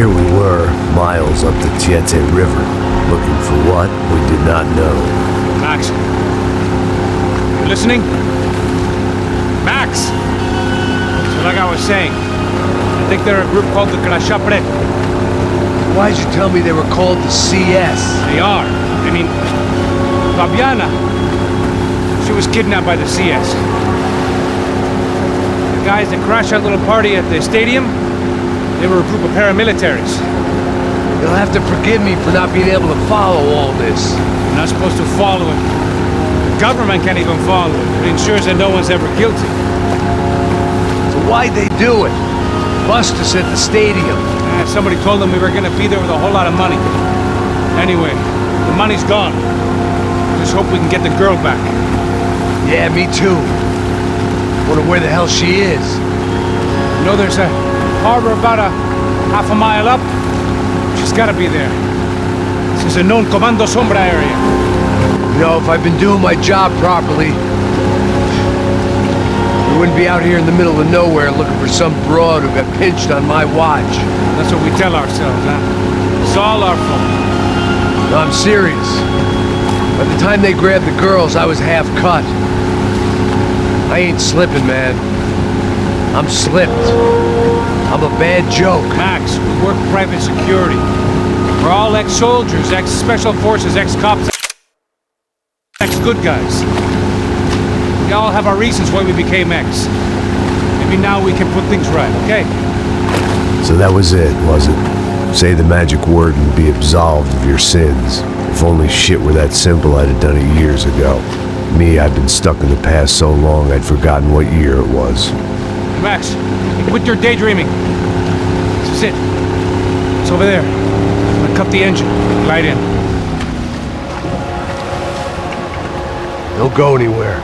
Here we were, miles up the Tiete River, looking for what we did not know. Max, you listening? Max! So like I was saying, I think they're a group called the Crashapre. Why'd you tell me they were called the CS? They are. I mean, Fabiana, she was kidnapped by the CS. The guys that crashed that little party at the stadium, they were a group of paramilitaries. You'll have to forgive me for not being able to follow all this. You're not supposed to follow it. The government can't even follow it. It ensures that no one's ever guilty. So why'd they do it? Bust us at the stadium. Somebody told them we were gonna be there with a whole lot of money. Anyway, the money's gone. Just hope we can get the girl back. Yeah, me too. Wonder where the hell she is. You know, there's a harbor about a half a mile up. She's gotta be there. This is a known Comando Sombra area. You know, if I've been doing my job properly, we wouldn't be out here in the middle of nowhere looking for some broad who got pinched on my watch. That's what we tell ourselves, huh? It's all our fault. No, I'm serious. By the time they grabbed the girls, I was half cut. I ain't slipping, man. I'm slipped. I'm a bad joke. Max, we work private security. We're all ex-soldiers, ex-special forces, ex-cops, ex-good guys. We all have our reasons why we became ex. Maybe now we can put things right, okay? So that was it, was it? Say the magic word and be absolved of your sins. If only shit were that simple, I'd have done it years ago. Me, I've been stuck in the past so long I'd forgotten what year it was. Max, quit your daydreaming. This is it. It's over there. I'm gonna cut the engine. Glide in. Don't go anywhere.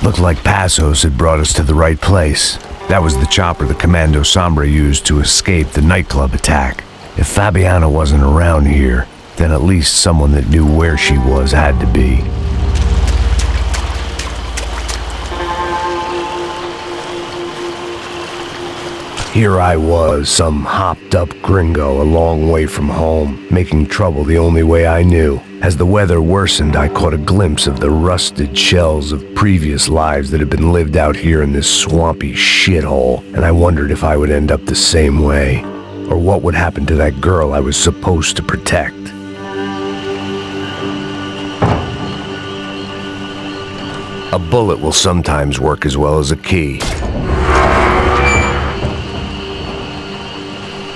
Looked like Passos had brought us to the right place. That was the chopper the Comando Sombra used to escape the nightclub attack. If Fabiana wasn't around here, then at least someone that knew where she was had to be. Here I was, some hopped-up gringo a long way from home, making trouble the only way I knew. As the weather worsened, I caught a glimpse of the rusted shells of previous lives that had been lived out here in this swampy shithole, and I wondered if I would end up the same way, or what would happen to that girl I was supposed to protect. A bullet will sometimes work as well as a key.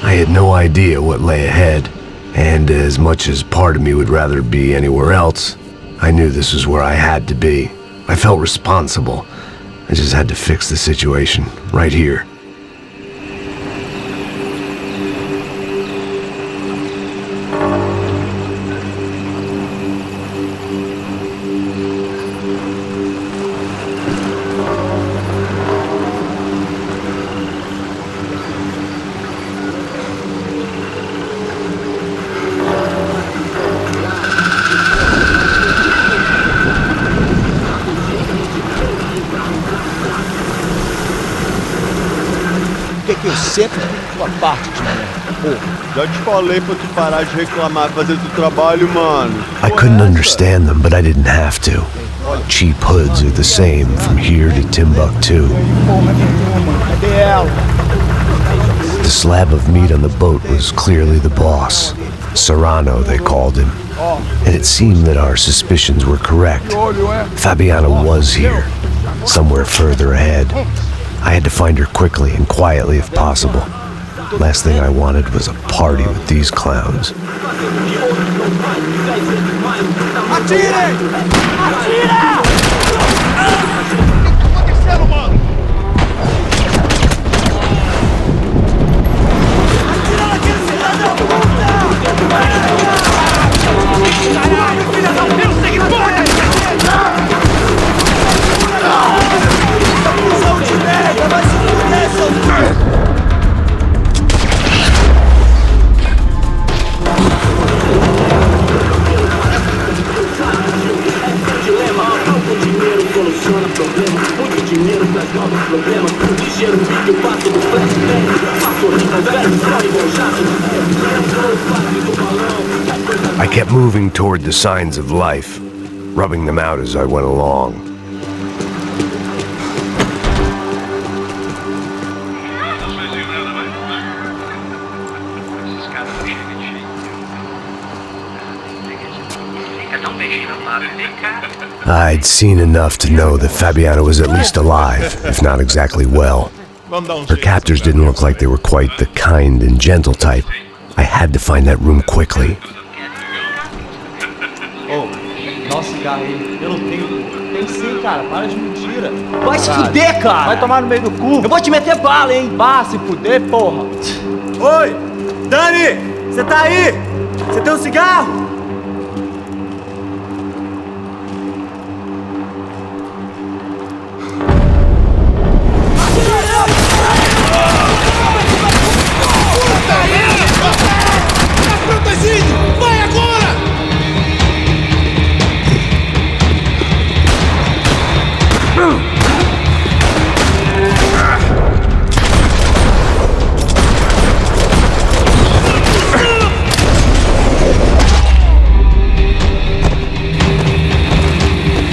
I had no idea what lay ahead, and as much as part of me would rather be anywhere else, I knew this was where I had to be. I felt responsible. I just had to fix the situation, right here. Que eu sempre fico a parte de mulher. Pô, já te falei pra tu parar de reclamar e fazer teu trabalho, mano. I couldn't understand them, but I didn't have to. Cheap hoods are the same from here to Timbuktu. Cadê ela? The slab of meat on the boat was clearly the boss. Serrano, they called him. And it seemed that our suspicions were correct. Fabiana was here, somewhere further ahead. I had to find her quickly and quietly if possible. Last thing I wanted was a party with these clowns. I kept moving toward the signs of life, rubbing them out as I went along. I'd seen enough to know that Fabiana was at least alive, if not exactly well. Her captors didn't look like they were quite the kind and gentle type. I had to find that room quickly. Dá um cigarro aí. Eu não tenho. Tem sim, cara. Para de mentira. Vai se fuder, cara. Vai tomar no meio do cu. Eu vou te meter bala, hein. Vá se fuder, porra. Oi! Dani! Você tá aí? Você tem um cigarro? Vai agora!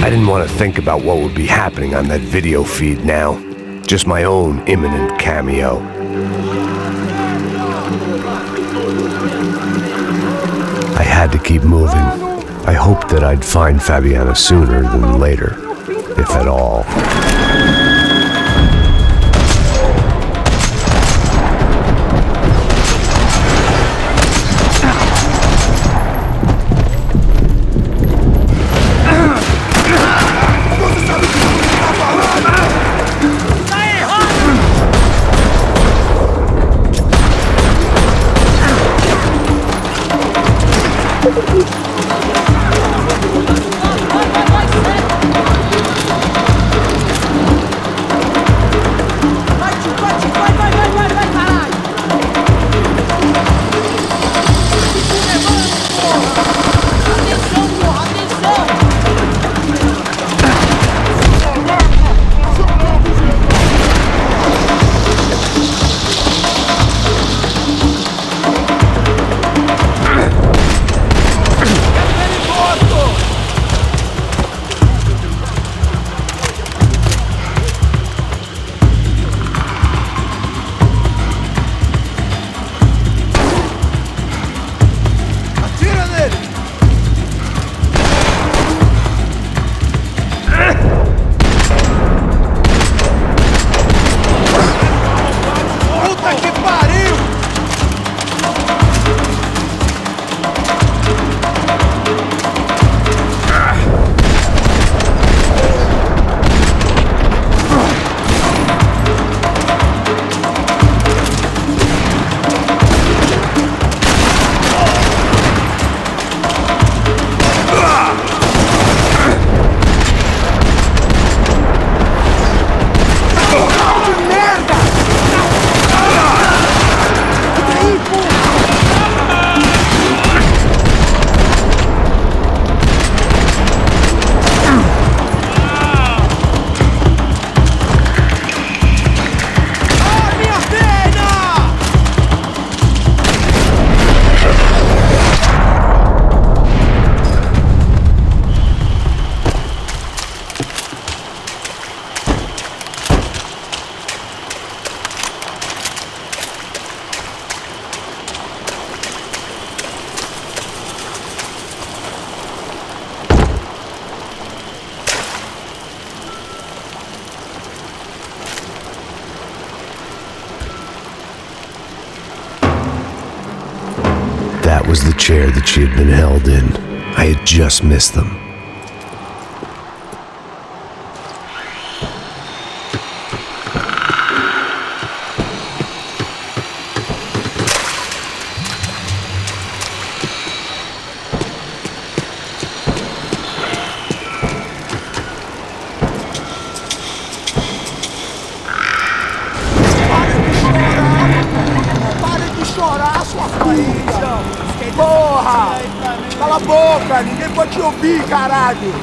I didn't want to think about what would be happening on that video feed now. Just my own imminent cameo. I had to keep moving. I hoped that I'd find Fabiana sooner than later, if at all. That was the chair that she had been held in. I had just missed them. Porra! Cala a boca, ninguém pode te ouvir, caralho!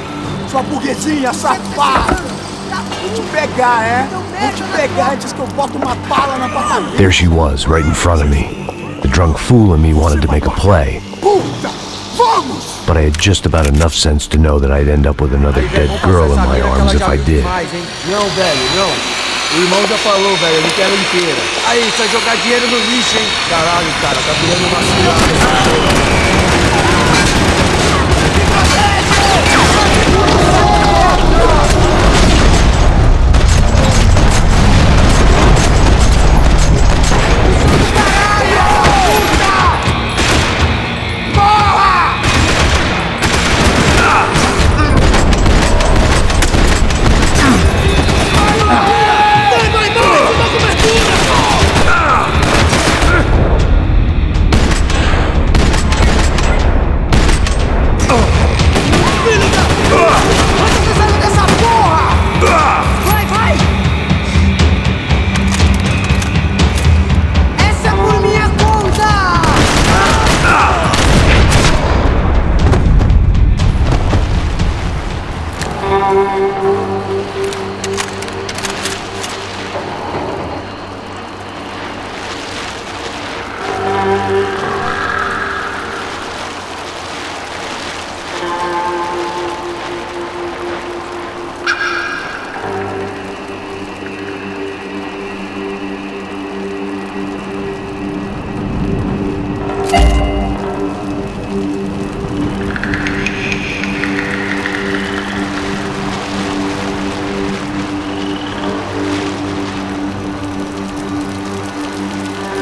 Sua burguesinha safada! Vou te pegar, é? Vou te pegar antes que eu boto uma bala na tua cabeça! There she was, right in front of me. The drunk fool in me wanted to make a play. Puta! Vamos! But I had just about enough sense to know that I'd end up with another dead girl in my arms if I did. Não, velho, não. O irmão já falou, velho, eu não quero inteira. Aí, você vai jogar dinheiro no lixo, hein? Caralho, cara, tá virando uma cilada.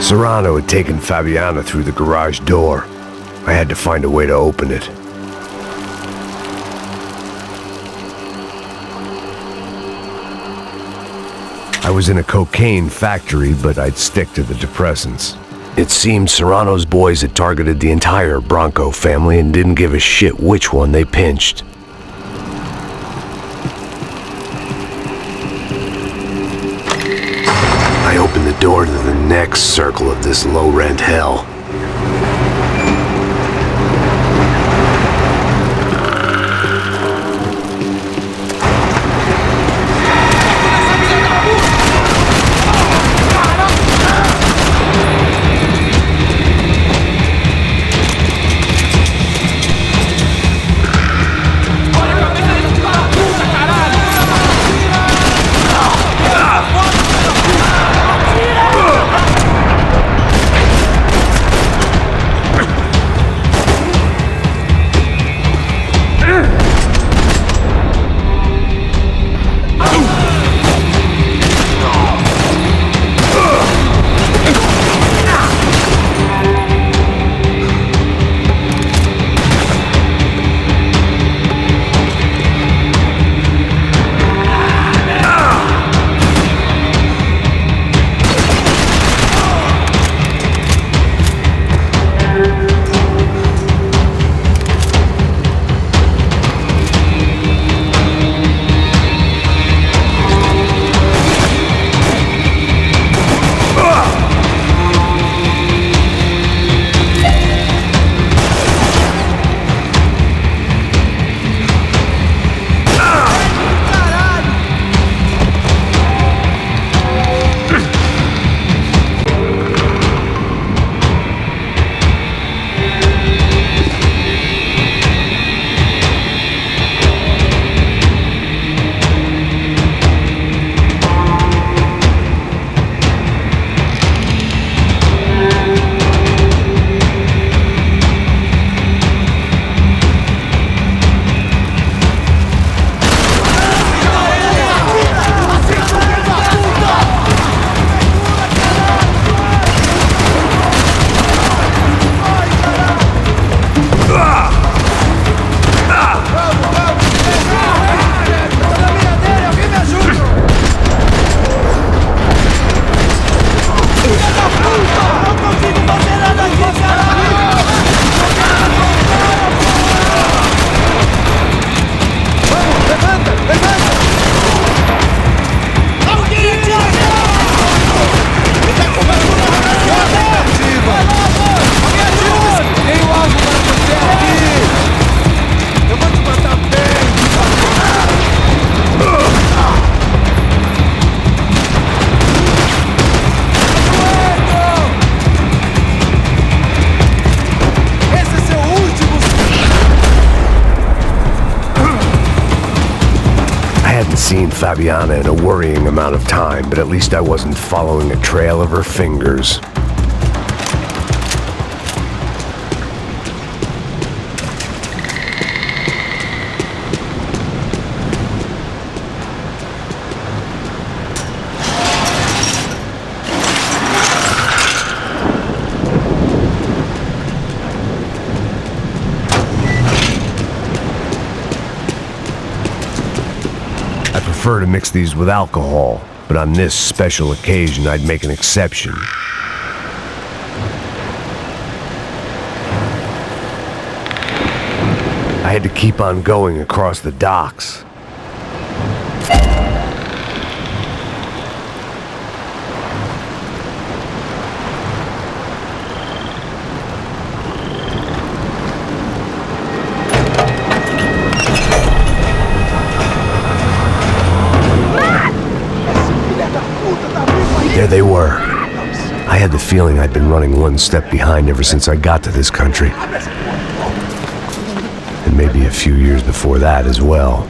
Serrano had taken Fabiana through the garage door. I had to find a way to open it. I was in a cocaine factory, but I'd stick to the depressants. It seemed Serrano's boys had targeted the entire Bronco family and didn't give a shit which one they pinched. I opened the door to the next circle of this low-rent hell. seen Fabiana in a worrying amount of time, but at least I wasn't following a trail of her fingers. I prefer to mix these with alcohol, but on this special occasion I'd make an exception. I had to keep on going across the docks. There they were. I had the feeling I'd been running one step behind ever since I got to this country. And maybe a few years before that as well.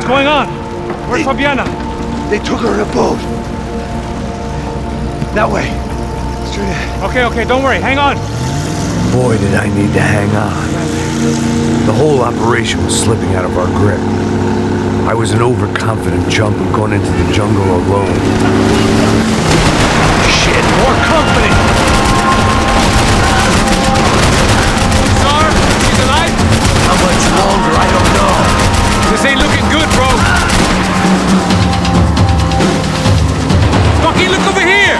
What's going on? Where's Fabiana? They took her in a boat. That way. Straight ahead. Okay, don't worry. Hang on. Boy, did I need to hang on. The whole operation was slipping out of our grip. I was an overconfident chump and going into the jungle alone. Shit, more company! Sar, he's alive? How much longer? I don't know. This ain't looking good, bro. Fucking look over here!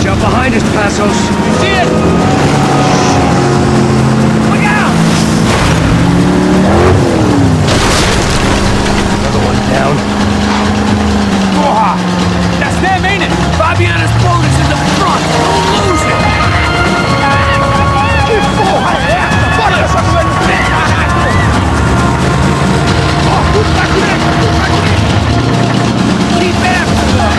Jump behind us, Passos. You see it? Look out! Another one down. Oh, that's them, ain't it? Fabiana's boat is in the front. Don't lose it. Keep after them!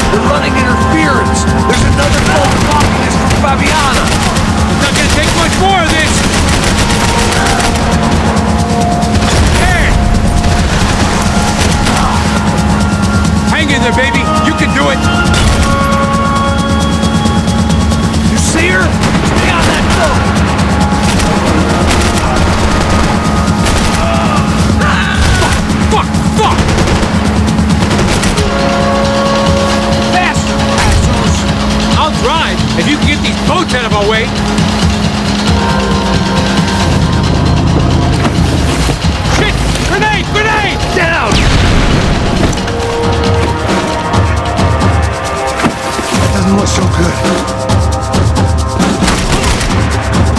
They're running interference. There's another boat blocking us from Fabiana. Not gonna take much more of this. Hey! Hang in there, baby. You can do it. You see her? Stay on that boat. Fuck! Faster, Passos. I'll drive if you can get these boats out of our way. Shit! Grenade! Down. That doesn't look so good.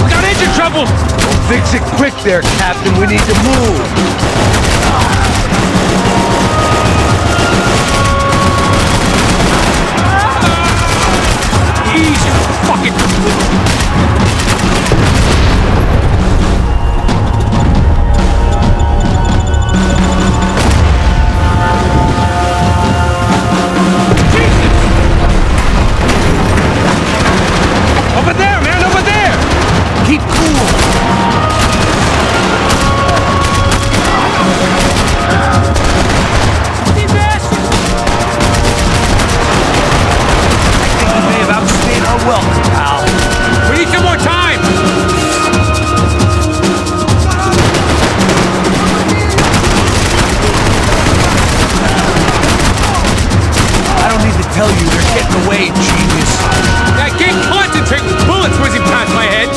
We got engine trouble! Well, fix it quick there, Captain. We need to move. Easy! Fucking... Over there, man! Over there! Keep cool. I think we may have outstayed our welcome, pal. We need some more time! I don't need to tell you they're getting away, genius. I can't concentrate with bullets whizzing past my head!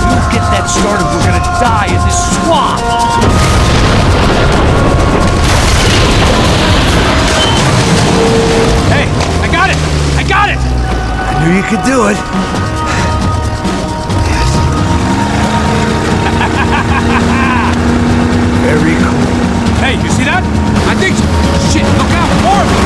We don't get that started, we're gonna die in this swamp. Hey, I got it! I knew you could do it. Very cool. Hey, you see that? I think... Shit, look out! More of them!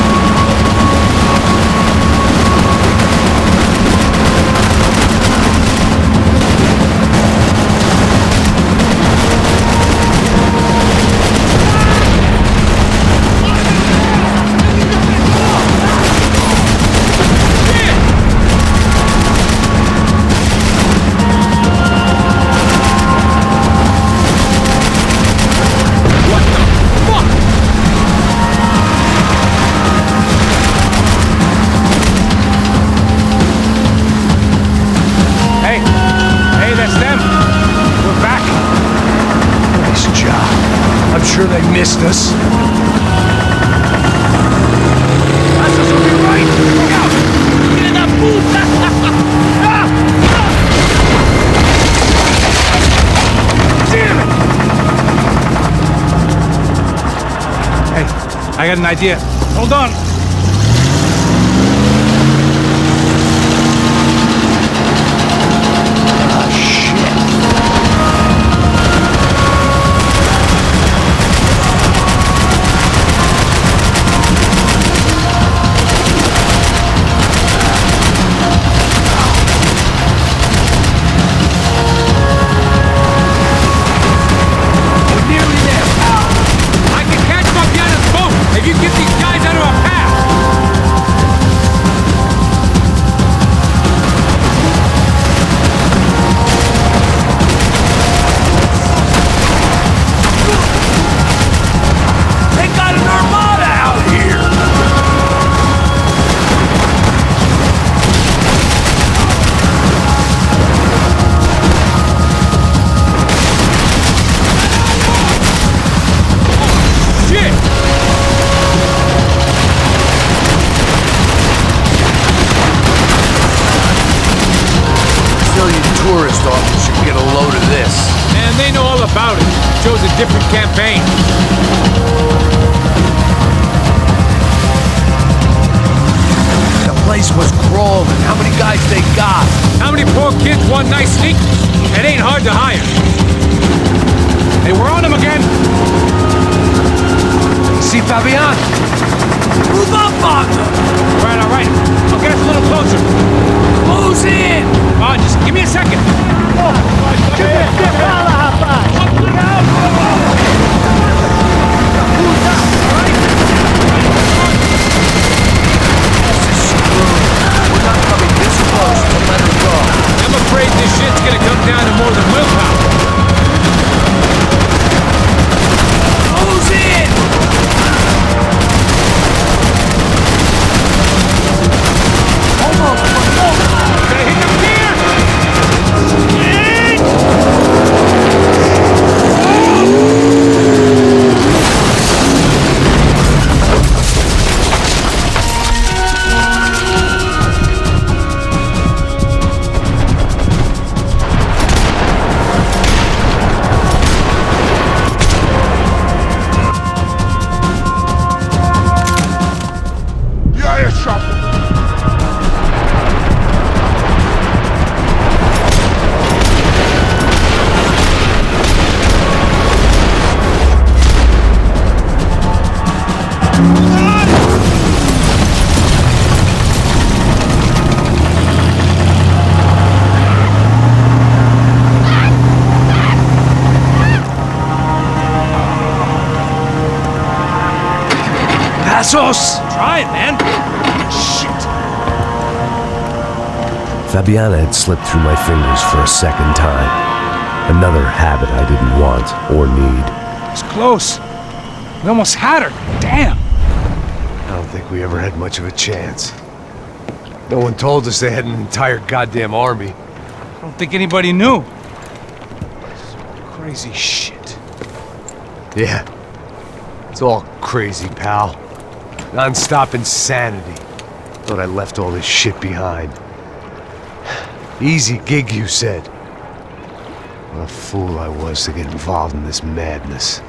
I'm sure they missed us. Passos will be right! Look out! Filha da puta! Damn it! Hey, I got an idea. Hold on. Ah, shit. tourist officer get a load of this. And they know all about it. Chose a different campaign. The place was crawling. How many guys they got? How many poor kids want nice sneakers? It ain't hard to hire. Hey, we're on them again. See Fabian? Move up on them! All right. I'll get us a little closer. Who's in? Just give me a second. We're not coming this close to let her go. I'm afraid this shit's gonna come down to more than willpower. Who's in? Almost. Gotta hit the gear! Passos! Try it, man. Shit. Fabiana had slipped through my fingers for a second time. Another habit I didn't want or need. It's close. We almost had her. Damn. I don't think we ever had much of a chance. No one told us they had an entire goddamn army. I don't think anybody knew. Crazy shit. Yeah. It's all crazy, pal. Non-stop insanity. Thought I left all this shit behind. Easy gig, you said. What a fool I was to get involved in this madness.